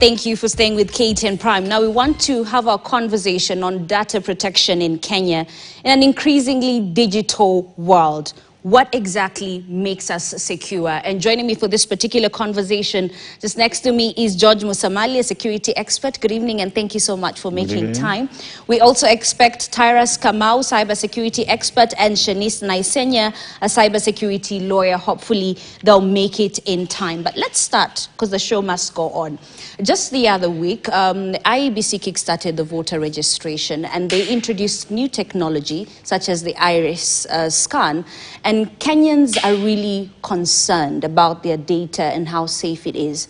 Thank you for staying with KTN Prime. Now we want to have our conversation on data protection in Kenya in an increasingly digital world. What exactly makes us secure? And joining me for this particular conversation, just next to me is George Musamali, a security expert. Good evening and thank you so much for making time. We also expect Tyrus Kamau, cybersecurity expert, and Shanice Naisenya, a cybersecurity lawyer. Hopefully they'll make it in time. But let's start because the show must go on. Just the other week, IEBC kickstarted the voter registration and they introduced new technology such as the iris scan. And Kenyans are really concerned about their data and how safe it is.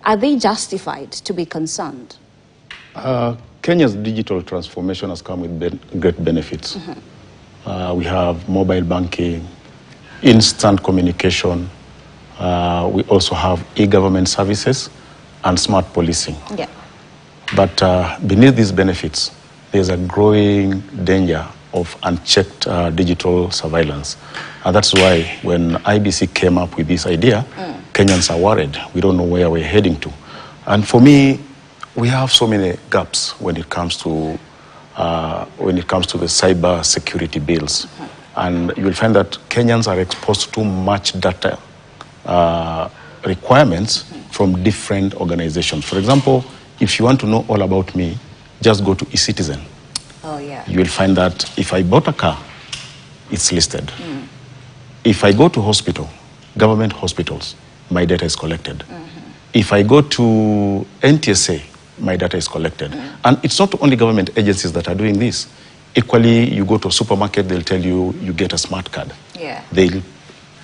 Are they justified to be concerned? Kenya's digital transformation has come with great benefits. We have mobile banking, instant communication. We also have e-government services and smart policing. Yeah. But beneath these benefits, there's a growing danger of unchecked digital surveillance. And that's why when IBC came up with this idea, Kenyans are worried. We don't know where we're heading to. And for me, we have so many gaps when it comes to the cyber security bills. And you will find that Kenyans are exposed to much data requirements from different organizations. For example, if you want to know all about me, just go to eCitizen. Oh, yeah. You will find that if I bought a car, it's listed. If I go to hospital, government hospitals, my data is collected. If I go to NTSA, my data is collected. And it's not only government agencies that are doing this. Equally, you go to a supermarket, they'll tell you, you get a smart card. Yeah. They'll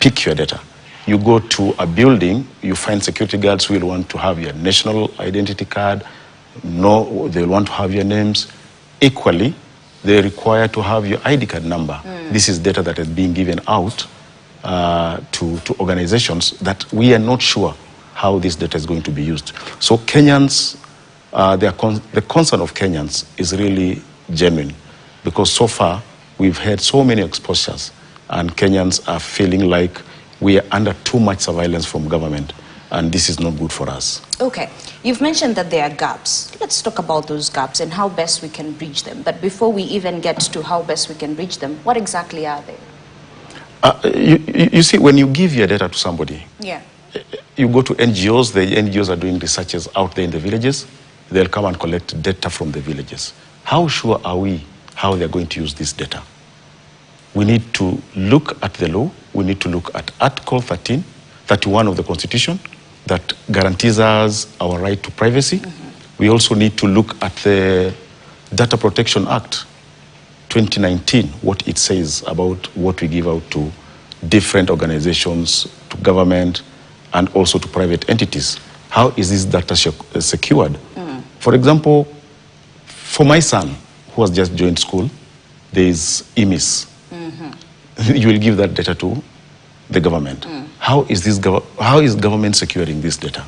pick your data. You go to a building, you find security guards who will want to have your national identity card. No, they'll want to have your names. Equally, they're required to have your ID card number. This is data that is being given out to organizations that we are not sure how this data is going to be used. So Kenyans, the concern of Kenyans is really genuine because so far we've had so many exposures and Kenyans are feeling like we are under too much surveillance from government and this is not good for us. Okay, you've mentioned that there are gaps. Let's talk about those gaps and how best we can bridge them. But before we even get to how best we can bridge them, what exactly are they? You see, when you give your data to somebody, Yeah. you go to NGOs, the NGOs are doing researches out there in the villages, they'll come and collect data from the villages. How sure are we how they're going to use this data? We need to look at the law, we need to look at Article 31 of the Constitution that guarantees us our right to privacy. We also need to look at the Data Protection Act 2019, what it says about what we give out to different organizations, to government, and also to private entities. How is this data secured? For example, for my son, who has just joined school, there is EMIS. You will give that data to the government. How is government securing this data?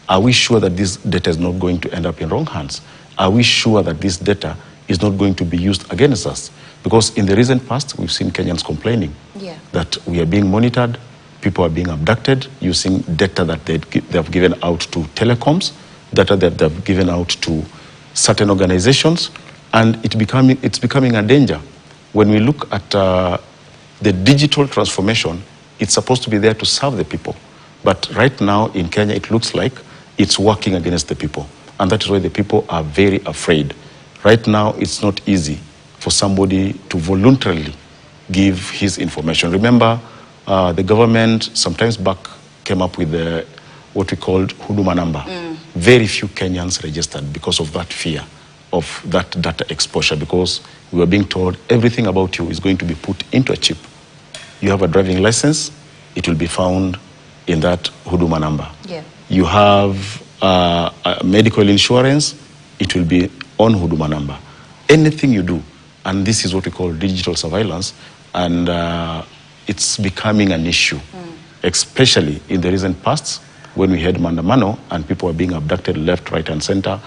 Are we sure that this data is not going to end up in wrong hands? Are we sure that this data is not going to be used against us? Because in the recent past, we've seen Kenyans complaining that we are being monitored, people are being abducted using data that they have given out to telecoms, data that they've given out to certain organizations, and it's becoming a danger. When we look at the digital transformation, it's supposed to be there to serve the people. But right now in Kenya, it looks like it's working against the people. And that is why the people are very afraid. Right now, it's not easy for somebody to voluntarily give his information. Remember, the government sometimes back came up with what we called Huduma number. Very few Kenyans registered because of that fear of that data exposure, because we were being told everything about you is going to be put into a chip. You have a driving license, it will be found in that Huduma number. Yeah. You have medical insurance, it will be on Huduma number. Anything you do, and this is what we call digital surveillance, and it's becoming an issue, especially in the recent past when we had Mandamano and people were being abducted left, right, and center.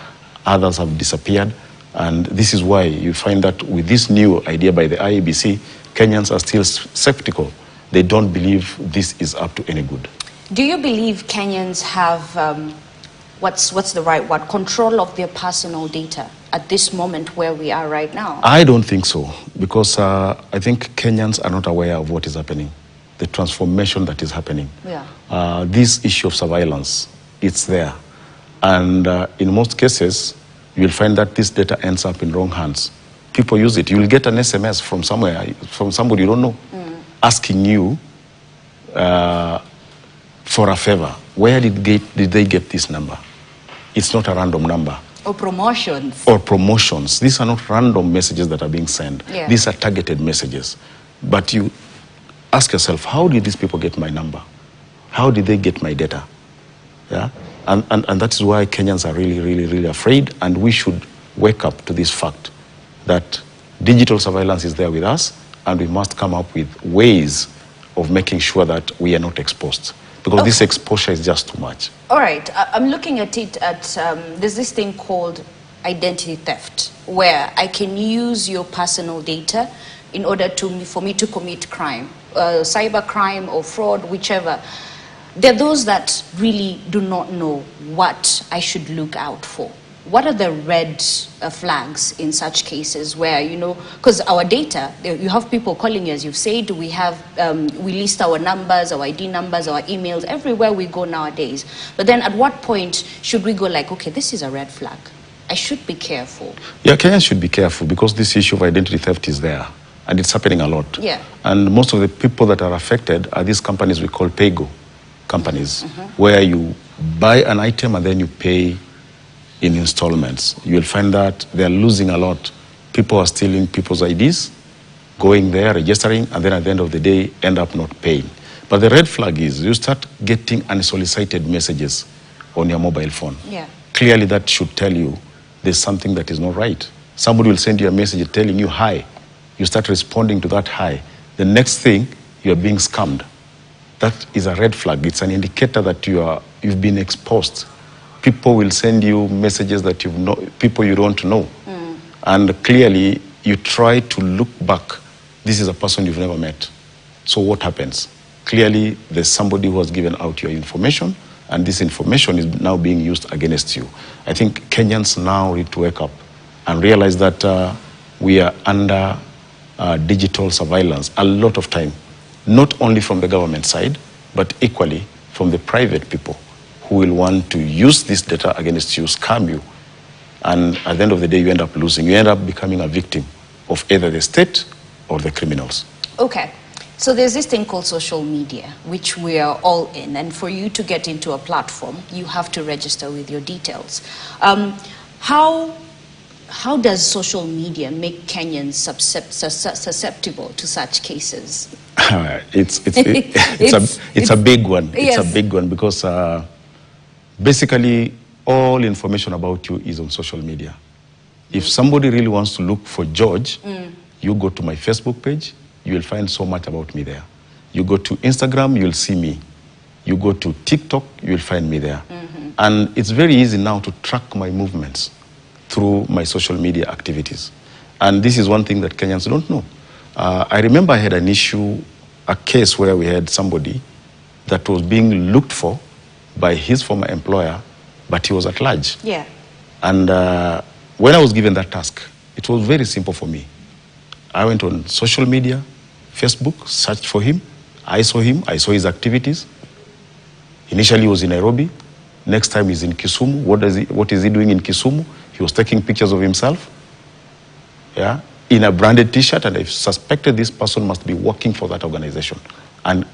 Others have disappeared, and this is why you find that with this new idea by the IEBC, Kenyans are still skeptical. They don't believe this is up to any good. Do you believe Kenyans have what's the right word, control of their personal data at this moment where we are right now? I don't think so, because I think Kenyans are not aware of what is happening, the transformation that is happening. Yeah. This issue of surveillance, it's there. And in most cases, you'll find that this data ends up in wrong hands. People use it. You'll get an SMS from somewhere, from somebody you don't know, asking you for a favor. Where did they get this number? It's not a random number. Or promotions. Or promotions. These are not random messages that are being sent. Yeah. These are targeted messages. But you ask yourself, how did these people get my number? How did they get my data? Yeah? And that is why Kenyans are really, really, really afraid, and we should wake up to this fact that digital surveillance is there with us, and we must come up with ways of making sure that we are not exposed. Because this exposure is just too much. All right, I'm looking at it there's this thing called identity theft, where I can use your personal data in order for me to commit crime, cyber crime or fraud, whichever. There are those that really do not know what I should look out for. What are the red flags in such cases where, you know, because our data, you have people calling, as you've said, we have, we list our numbers, our ID numbers, our emails, everywhere we go nowadays. But then at what point should we go like, okay, this is a red flag, I should be careful? Yeah, Kenyans should be careful, because this issue of identity theft is there, and it's happening a lot. Yeah. And most of the people that are affected are these companies we call pay-go companies, where you buy an item and then you pay in installments. You'll find that they're losing a lot. People are stealing people's IDs, going there, registering, and then at the end of the day, end up not paying. But the red flag is you start getting unsolicited messages on your mobile phone. Yeah. Clearly, that should tell you there's something that is not right. Somebody will send you a message telling you hi. You start responding to that hi. The next thing, you're being scammed. That is a red flag. It's an indicator that you've been exposed. People will send you messages that people you don't know. And clearly, you try to look back. This is a person you've never met. So what happens? Clearly, there's somebody who has given out your information, and this information is now being used against you. I think Kenyans now need to wake up and realize that we are under digital surveillance a lot of time, not only from the government side, but equally from the private people who will want to use this data against you, scam you, and at the end of the day, you end up losing. You end up becoming a victim of either the state or the criminals. Okay. So there's this thing called social media, which we are all in, and for you to get into a platform, you have to register with your details. How does social media make Kenyans susceptible to such cases? It's a big one. Yes. It's a big one, because basically all information about you is on social media. If somebody really wants to look for George, you go to my Facebook page, you will find so much about me there. You go to Instagram, you'll see me. You go to TikTok, you'll find me there. And it's very easy now to track my movements through my social media activities. And this is one thing that Kenyans don't know. I remember I had an issue, a case where we had somebody that was being looked for by his former employer, but he was at large. Yeah. And when I was given that task, it was very simple for me. I went on social media, Facebook, searched for him. I saw him, I saw his activities. Initially he was in Nairobi. Next time he's in Kisumu. What is he doing in Kisumu? He was taking pictures of himself, yeah, in a branded T-shirt, and I suspected this person must be working for that organization. And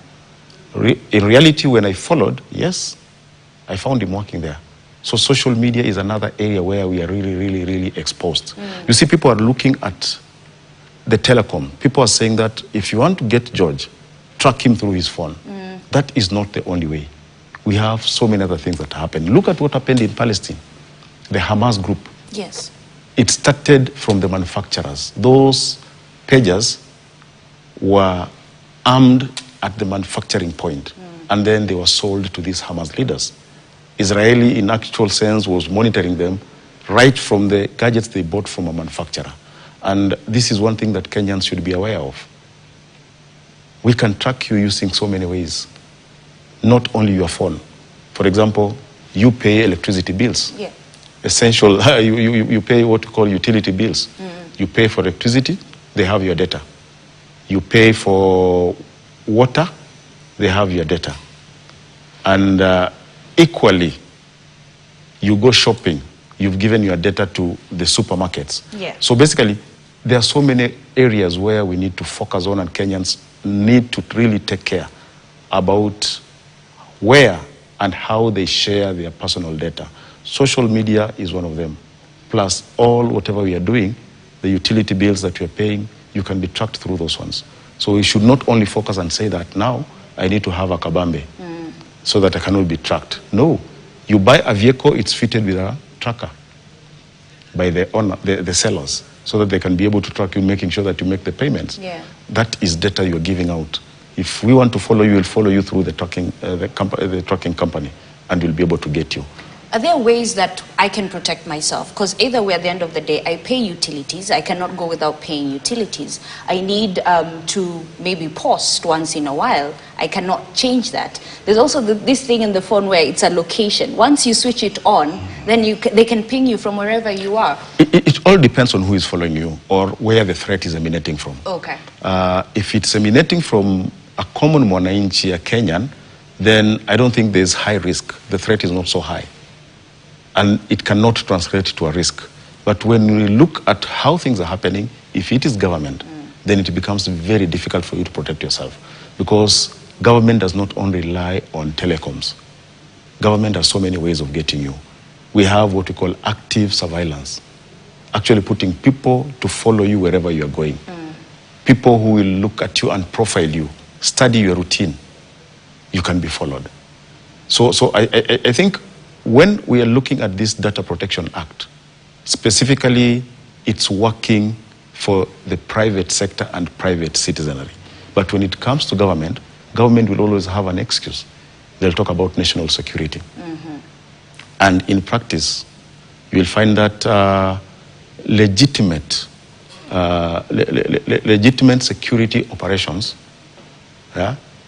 in reality, when I followed, yes, I found him working there. So social media is another area where we are really, really, really exposed. You see, people are looking at the telecom. People are saying that if you want to get George, track him through his phone. That is not the only way. We have so many other things that happen. Look at what happened in Palestine, the Hamas group. Yes. It started from the manufacturers. Those pagers were armed at the manufacturing point, and then they were sold to these Hamas leaders. Israeli, in actual sense, was monitoring them right from the gadgets they bought from a manufacturer. And this is one thing that Kenyans should be aware of. We can track you using so many ways, not only your phone. For example, you pay electricity bills. Yeah. Essential, you pay what you call utility bills. You pay for electricity, they have your data. You pay for water, they have your data. And equally, you go shopping, you've given your data to the supermarkets. Yeah. So basically, there are so many areas where we need to focus on, and Kenyans need to really take care about where and how they share their personal data. Social media is one of them. Plus all whatever we are doing, the utility bills that we are paying, you can be tracked through those ones. So we should not only focus and say that now I need to have a kabambe so that I cannot be tracked. No, you buy a vehicle, it's fitted with a tracker by the owner, the sellers, so that they can be able to track you, making sure that you make the payments. Yeah. That is data you're giving out. If we want to follow you, we'll follow you through the tracking company, and we'll be able to get you. Are there ways that I can protect myself? Because either way, at the end of the day, I pay utilities. I cannot go without paying utilities. I need to maybe post once in a while. I cannot change that. There's also this thing in the phone where it's a location. Once you switch it on, then they can ping you from wherever you are. It all depends on who is following you or where the threat is emanating from. Okay. If it's emanating from a common mwananchi, a Kenyan, then I don't think there's high risk. The threat is not so high. And it cannot translate to a risk. But when we look at how things are happening, if it is government, then it becomes very difficult for you to protect yourself. Because government does not only rely on telecoms. Government has so many ways of getting you. We have what we call active surveillance, actually putting people to follow you wherever you are going. People who will look at you and profile you, study your routine. You can be followed. So I think when we are looking at this Data Protection Act, specifically, it's working for the private sector and private citizenry. But when it comes to government, government will always have an excuse. They'll talk about national security. And in practice, you'll find that legitimate security operations,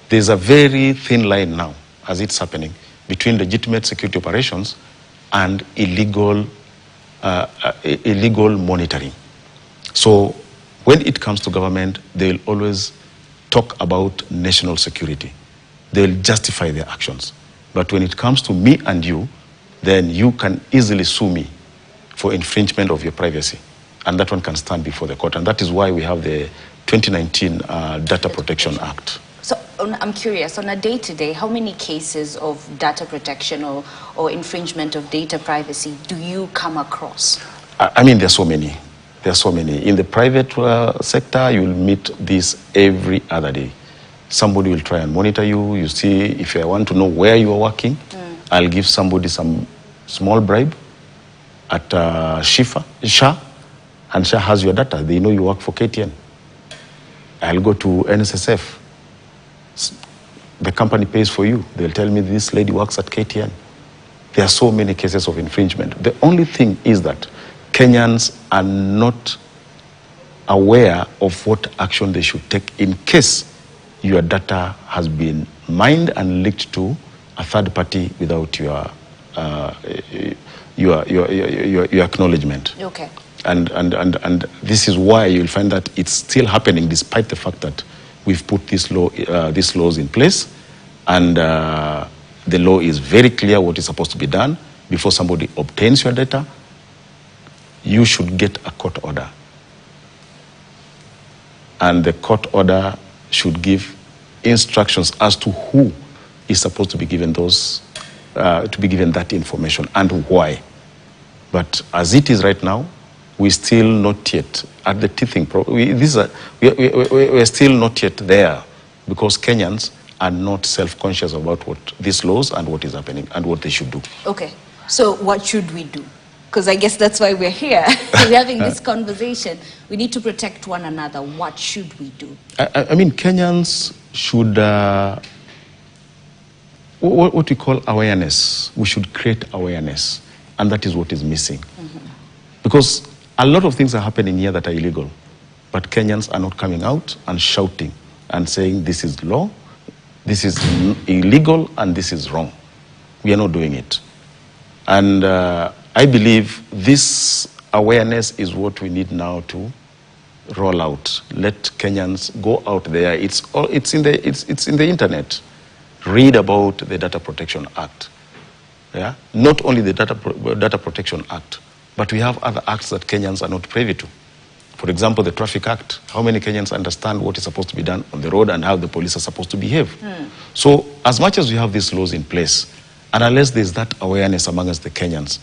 there's a very thin line now, as it's happening, between legitimate security operations and illegal monitoring. So when it comes to government, they'll always talk about national security. They'll justify their actions. But when it comes to me and you, then you can easily sue me for infringement of your privacy. And that one can stand before the court. And that is why we have the 2019 Data Protection Act. So I'm curious, on a day-to-day, how many cases of data protection or infringement of data privacy do you come across? I mean, there are so many. There are so many. In the private sector, you'll meet this every other day. Somebody will try and monitor you. You see, if I want to know where you are working, I'll give somebody some small bribe at SHA, and SHA has your data. They know you work for KTN. I'll go to NSSF. The company pays for you. They'll tell me this lady works at KTN. There are so many cases of infringement. The only thing is that Kenyans are not aware of what action they should take in case your data has been mined and leaked to a third party without your acknowledgement. Okay. And this is why you'll find that it's still happening despite the fact that we've put these laws in place, and the law is very clear what is supposed to be done. Before somebody obtains your data, you should get a court order. And the court order should give instructions as to who is supposed to be given that information and why. But as it is right now, we're still not yet at the teething problem. We're still not yet there because Kenyans are not self-conscious about what these laws and what is happening and what they should do. Okay, so what should we do? Because I guess that's why we're here. We're having this conversation. We need to protect one another. What should we do? I mean, Kenyans should, what we call awareness. We should create awareness, and that is what is missing. Because a lot of things are happening here that are illegal, but Kenyans are not coming out and shouting and saying this is law, this is illegal, and this is wrong. We are not doing it. And I believe this awareness is what we need now to roll out. Let Kenyans go out there. It's in the internet. Read about the Data Protection Act. Yeah? Not only the Data Protection Act, but we have other acts that Kenyans are not privy to. For example, the Traffic Act. How many Kenyans understand what is supposed to be done on the road and how the police are supposed to behave? So as much as we have these laws in place, and unless there's that awareness amongst the Kenyans,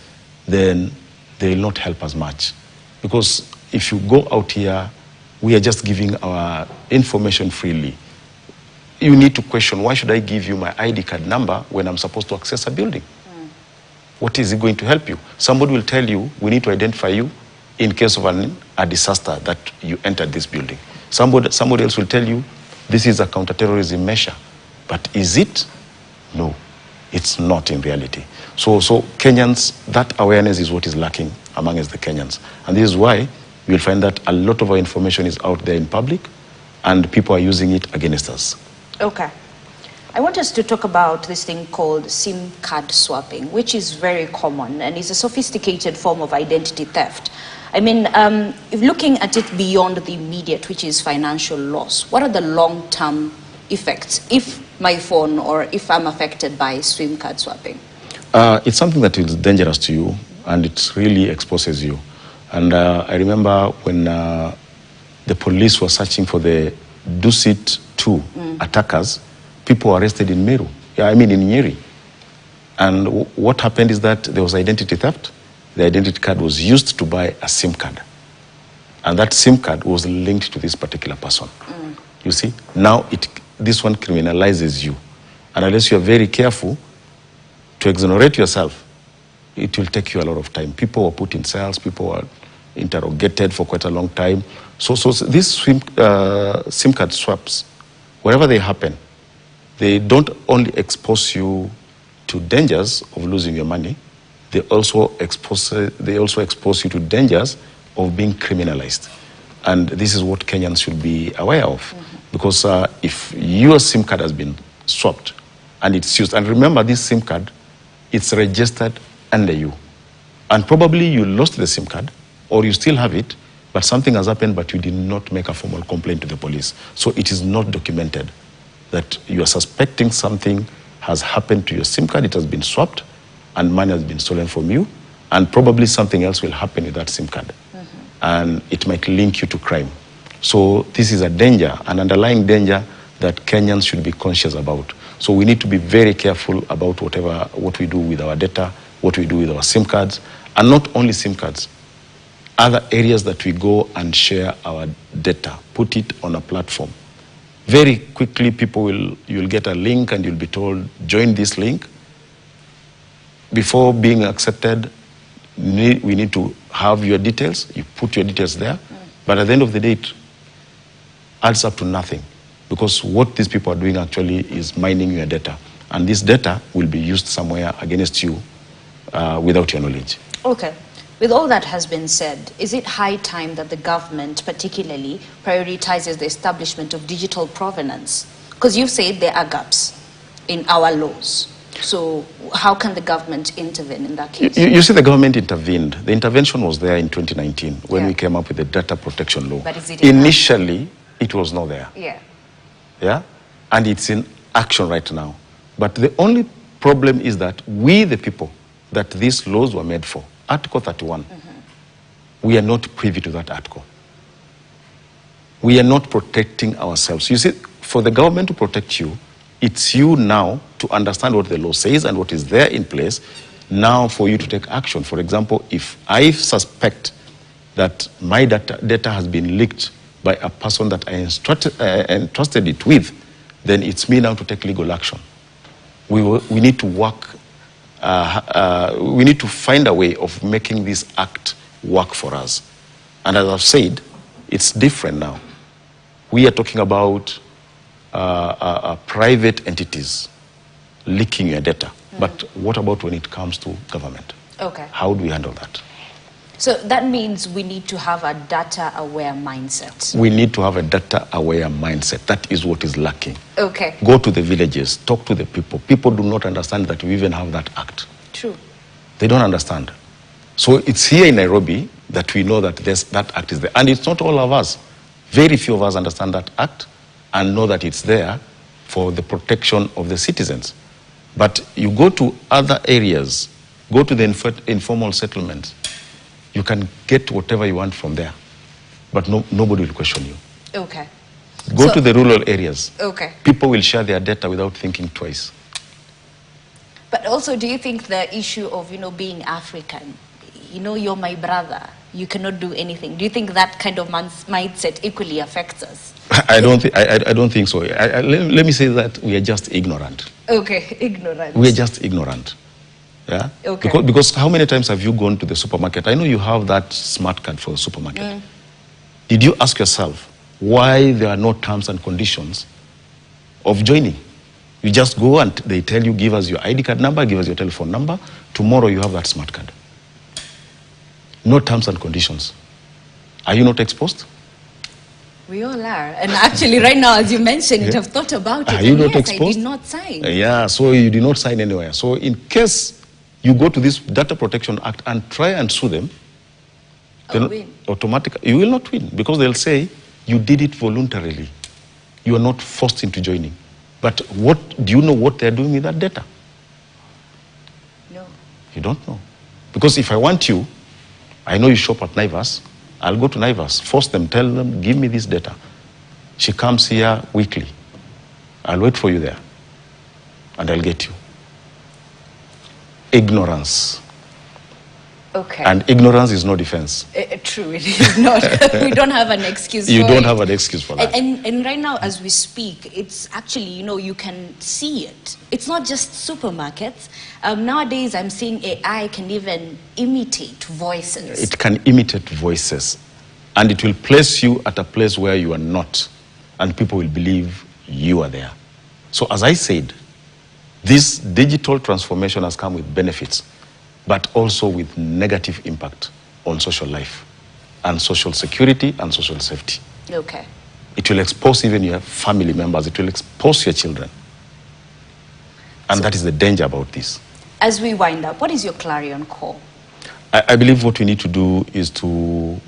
then they will not help us much. Because if you go out here, we are just giving our information freely. You need to question, why should I give you my ID card number when I'm supposed to access a building? What is it going to help you? Somebody will tell you, we need to identify you in case of a disaster that you entered this building. Somebody else will tell you, this is a counterterrorism measure. But is it? No, it's not in reality. So Kenyans, that awareness is what is lacking amongst the Kenyans. And this is why you'll find that a lot of our information is out there in public and people are using it against us. Okay. I want us to talk about this thing called SIM card swapping, which is very common and is a sophisticated form of identity theft. I mean, if looking at it beyond the immediate, which is financial loss, what are the long-term effects if my phone or if I'm affected by SIM card swapping? It's something that is dangerous to you and it really exposes you. And I remember when the police were searching for the Dusit 2 attackers, people were arrested in Meru, in Nyeri. And what happened is that there was identity theft. The identity card was used to buy a SIM card. And that SIM card was linked to this particular person. You see, now this one criminalizes you. And unless you are very careful to exonerate yourself, it will take you a lot of time. People were put in cells, people were interrogated for quite a long time. So these SIM card swaps, wherever they happen, they don't only expose you to dangers of losing your money, they also expose you to dangers of being criminalized. And this is what Kenyans should be aware of. Because if your SIM card has been swapped and it's used, and remember this SIM card, it's registered under you. And probably you lost the SIM card or you still have it, but something has happened but you did not make a formal complaint to the police. So it is not documented that you are suspecting something has happened to your SIM card, it has been swapped, and money has been stolen from you, and probably something else will happen with that SIM card. And it might link you to crime. So this is a danger, an underlying danger that Kenyans should be conscious about. So we need to be very careful about what we do with our data, what we do with our SIM cards, and not only SIM cards, other areas that we go and share our data, put it on a platform. Very quickly, you'll get a link and you'll be told, join this link. Before being accepted, we need to have your details. You put your details there. But at the end of the day, it adds up to nothing. Because what these people are doing actually is mining your data. And this data will be used somewhere against you without your knowledge. Okay. With all that has been said, is it high time that the government particularly prioritizes the establishment of digital provenance? Because you've said there are gaps in our laws. So how can the government intervene in that case? You see, the government intervened. The intervention was there in 2019 when we came up with the data protection law. But is it initially, it was not there. Yeah. And it's in action right now. But the only problem is that we, the people, that these laws were made for, Article 31, we are not privy to that article. We are not protecting ourselves. You see, for the government to protect you, it's you now to understand what the law says and what is there in place, now for you to take action. For example, if I suspect that my data has been leaked by a person that I entrusted it with, then it's me now to take legal action. We need to work, we need to find a way of making this act work for us. And as I've said, it's different now. We are talking about private entities leaking your data. But what about when it comes to government? Okay. How do we handle that? So that means we need to have a data-aware mindset. We need to have a data-aware mindset. That is what is lacking. Okay. Go to the villages, talk to the people. People do not understand that we even have that act. True. They don't understand. So it's here in Nairobi that we know that that act is there. And it's not all of us. Very few of us understand that act and know that it's there for the protection of the citizens. But you go to other areas, go to the informal settlements, you can get whatever you want from there. But nobody will question you. Okay. Go to the rural areas. Okay. People will share their data without thinking twice. But also, do you think the issue of, being African, you're my brother, you cannot do anything. Do you think that kind of mindset equally affects us? I don't think so. Let me say that we are just ignorant. Okay, ignorant. We are just ignorant. Yeah? Okay. Because how many times have you gone to the supermarket? I know you have that smart card for the supermarket. Did you ask yourself why there are no terms and conditions of joining? You just go and they tell you, give us your ID card number, give us your telephone number. Tomorrow you have that smart card. No terms and conditions. Are you not exposed? We all are. And actually right now, as you mentioned it, I've thought about it. Are you not yes, exposed? I did not sign. Yeah, so you did not sign anywhere. So in case you go to this Data Protection Act and try and sue them, automatically, you will not win because they'll say you did it voluntarily. You are not forced into joining. But do you know what they're doing with that data? No. You don't know. Because if I want you, I know you shop at Naivas, I'll go to Naivas, force them, tell them, give me this data. She comes here weekly. I'll wait for you there, and I'll get you. Ignorance. Okay. And ignorance is no defense. True, it is not. We don't have an excuse for it. You don't have an excuse for that. And right now, as we speak, it's actually, you can see it. It's not just supermarkets. Nowadays, I'm seeing AI can even imitate voices. It can imitate voices. And it will place you at a place where you are not. And people will believe you are there. So as I said, this digital transformation has come with benefits, but also with negative impact on social life and social security and social safety. Okay. It will expose even your family members. It will expose your children. And that is the danger about this. As we wind up, what is your clarion call? I believe what we need to do is to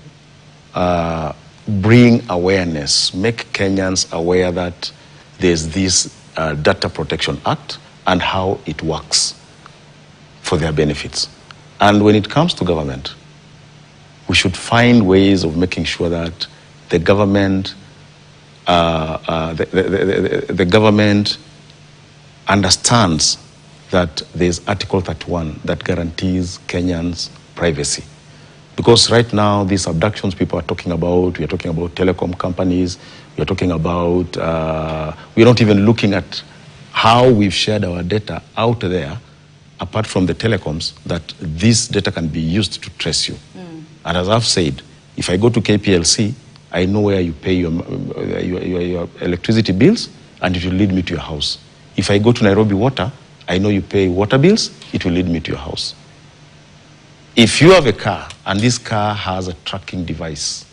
bring awareness, make Kenyans aware that there's this Data Protection Act and how it works for their benefits. And when it comes to government, we should find ways of making sure that the government, the government understands that there's Article 31 that guarantees Kenyans privacy. Because right now, these abductions people are talking about, we are talking about telecom companies, we are talking about, we're not even looking at how we've shared our data out there, apart from the telecoms, that this data can be used to trace you. And as I've said, if I go to KPLC, I know where you pay your electricity bills, and it will lead me to your house. If I go to Nairobi Water, I know you pay water bills, it will lead me to your house. If you have a car, and this car has a tracking device,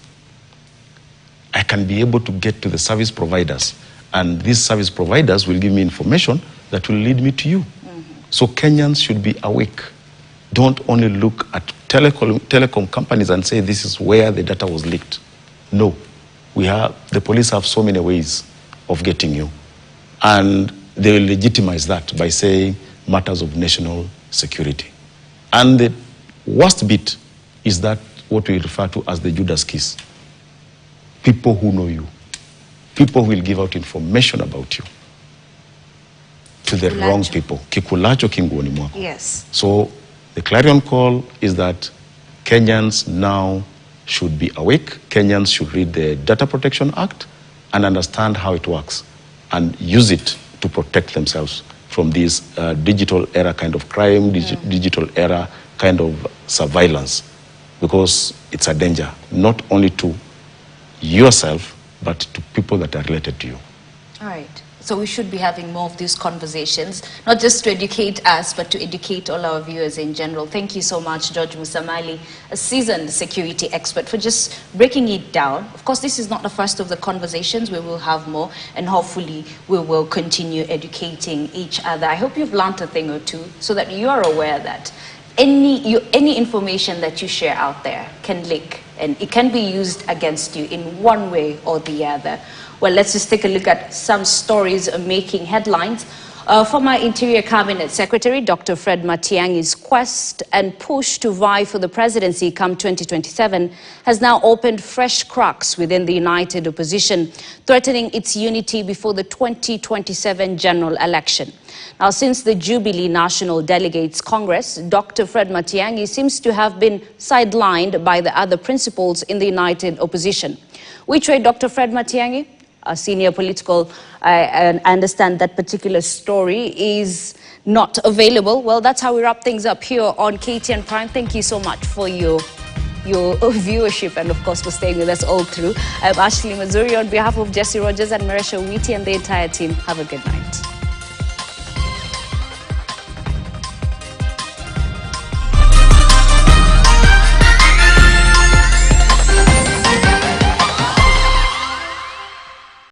I can be able to get to the service providers, and these service providers will give me information that will lead me to you. So Kenyans should be awake. Don't only look at telecom companies and say this is where the data was leaked. No, the police have so many ways of getting you. And they will legitimize that by saying matters of national security. And the worst bit is that what we refer to as the Judas kiss. People who know you. People who will give out information about you to the wrong people. Kikulacho kinguoni mwako. Yes. So the clarion call is that Kenyans now should be awake. Kenyans should read the Data Protection Act and understand how it works and use it to protect themselves from this digital era kind of crime, digital era kind of surveillance, because it's a danger, not only to yourself, but to people that are related to you. All right. So we should be having more of these conversations, not just to educate us, but to educate all our viewers in general. Thank you so much, George Musamali, a seasoned security expert, for just breaking it down. Of course, this is not the first of the conversations. We will have more, and hopefully we will continue educating each other. I hope you've learned a thing or two so that you are aware that any information that you share out there can leak, and it can be used against you in one way or the other. Well, let's just take a look at some stories making headlines. Former Interior Cabinet Secretary Dr. Fred Matiang'i's quest and push to vie for the presidency come 2027 has now opened fresh cracks within the united opposition, threatening its unity before the 2027 general election. Now, since the Jubilee National Delegates Congress, Dr. Fred Matiang'i seems to have been sidelined by the other principals in the united opposition. Which way, Dr. Fred Matiang'i? A senior political, I understand that particular story is not available. Well, that's how we wrap things up here on KTN Prime. Thank you so much for your viewership and, of course, for staying with us all through. I'm Ashley Mazuri on behalf of Jesse Rogers and Marisha Witty and the entire team. Have a good night.